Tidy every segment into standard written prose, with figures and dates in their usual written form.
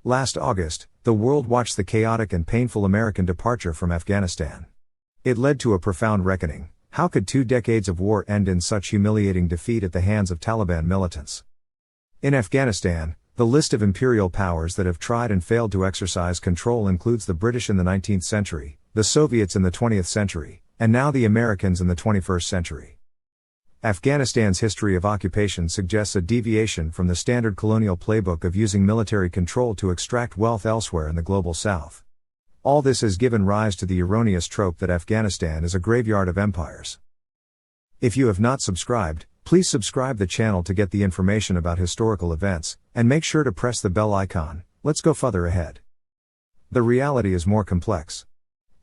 Last August, the world watched the chaotic and painful American departure from Afghanistan. It led to a profound reckoning. How could 2 decades of war end in such humiliating defeat at the hands of Taliban militants? In Afghanistan, the list of imperial powers that have tried and failed to exercise control includes the British in the 19th century, the Soviets in the 20th century, and now the Americans in the 21st century. Afghanistan's history of occupation suggests a deviation from the standard colonial playbook of using military control to extract wealth elsewhere in the global south. All this has given rise to the erroneous trope that Afghanistan is a graveyard of empires. If you have not subscribed, please subscribe the channel to get the information about historical events, and make sure to press the bell icon. Let's go further ahead. The reality is more complex.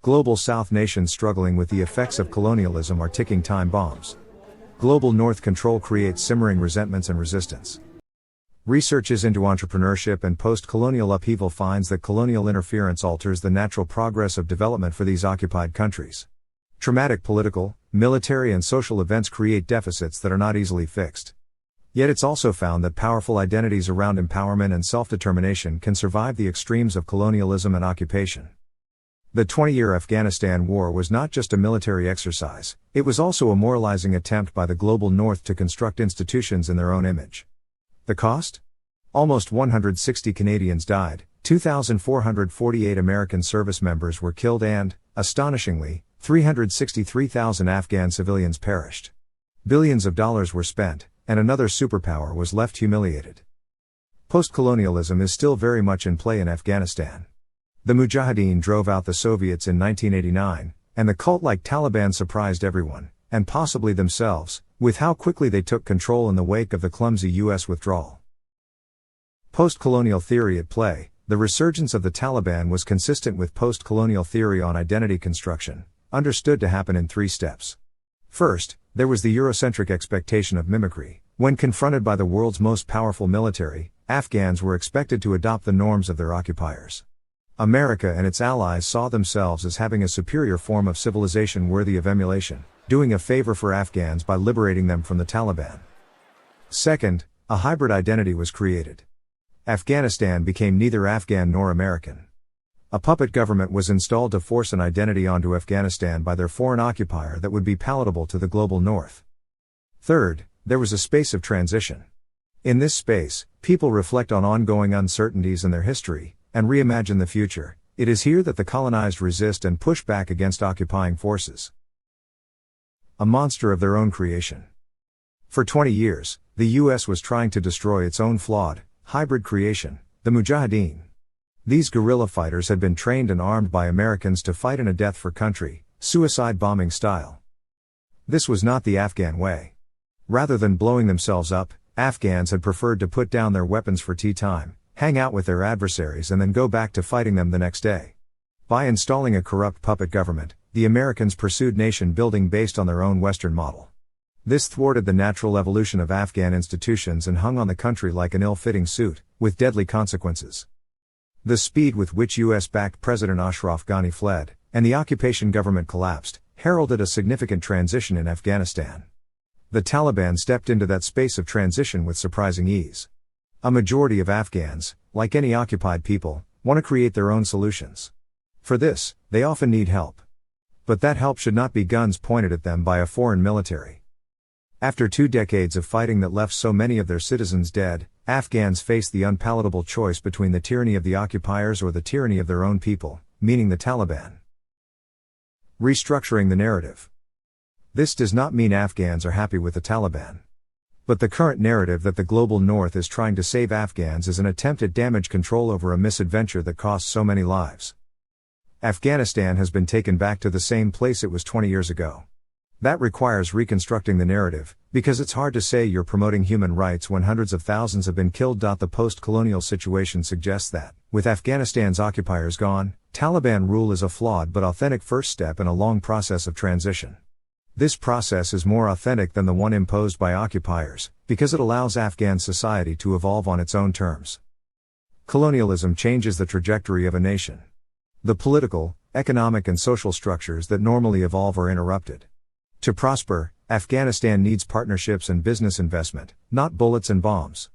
Global South nations struggling with the effects of colonialism are ticking time bombs. Global North control creates simmering resentments and resistance. Researches into entrepreneurship and post-colonial upheaval finds that colonial interference alters the natural progress of development for these occupied countries. Traumatic political, military and social events create deficits that are not easily fixed. Yet it's also found that powerful identities around empowerment and self-determination can survive the extremes of colonialism and occupation. The 20-year Afghanistan war was not just a military exercise, it was also a moralizing attempt by the global North to construct institutions in their own image. The cost? Almost 160 Canadians died, 2,448 American service members were killed and, astonishingly, 363,000 Afghan civilians perished. Billions of dollars were spent, and another superpower was left humiliated. Post-colonialism is still very much in play in Afghanistan. The Mujahideen drove out the Soviets in 1989, and the cult-like Taliban surprised everyone, and possibly themselves, with how quickly they took control in the wake of the clumsy U.S. withdrawal. Post-colonial theory at play, the resurgence of the Taliban was consistent with post-colonial theory on identity construction, understood to happen in 3 steps. First, there was the Eurocentric expectation of mimicry. When confronted by the world's most powerful military, Afghans were expected to adopt the norms of their occupiers. America and its allies saw themselves as having a superior form of civilization worthy of emulation, doing a favor for Afghans by liberating them from the Taliban. Second, a hybrid identity was created. Afghanistan became neither Afghan nor American. A puppet government was installed to force an identity onto Afghanistan by their foreign occupier that would be palatable to the global North. Third, there was a space of transition. In this space, people reflect on ongoing uncertainties in their history, and reimagine the future. It is here that the colonized resist and push back against occupying forces. A monster of their own creation. For 20 years, the U.S. was trying to destroy its own flawed, hybrid creation, the Mujahideen. These guerrilla fighters had been trained and armed by Americans to fight in a death for country, suicide bombing style. This was not the Afghan way. Rather than blowing themselves up, Afghans had preferred to put down their weapons for tea time, hang out with their adversaries and then go back to fighting them the next day. By installing a corrupt puppet government, the Americans pursued nation building based on their own Western model. This thwarted the natural evolution of Afghan institutions and hung on the country like an ill-fitting suit, with deadly consequences. The speed with which US-backed President Ashraf Ghani fled, and the occupation government collapsed, heralded a significant transition in Afghanistan. The Taliban stepped into that space of transition with surprising ease. A majority of Afghans, like any occupied people, want to create their own solutions. For this, they often need help. But that help should not be guns pointed at them by a foreign military. After 2 decades of fighting that left so many of their citizens dead, Afghans face the unpalatable choice between the tyranny of the occupiers or the tyranny of their own people, meaning the Taliban. Restructuring the narrative. This does not mean Afghans are happy with the Taliban. But the current narrative that the global North is trying to save Afghans is an attempt at damage control over a misadventure that cost so many lives. Afghanistan has been taken back to the same place it was 20 years ago. That requires reconstructing the narrative, because it's hard to say you're promoting human rights when hundreds of thousands have been killed. The post-colonial situation suggests that, with Afghanistan's occupiers gone, Taliban rule is a flawed but authentic first step in a long process of transition. This process is more authentic than the one imposed by occupiers, because it allows Afghan society to evolve on its own terms. Colonialism changes the trajectory of a nation. The political, economic and social structures that normally evolve are interrupted. To prosper, Afghanistan needs partnerships and business investment, not bullets and bombs.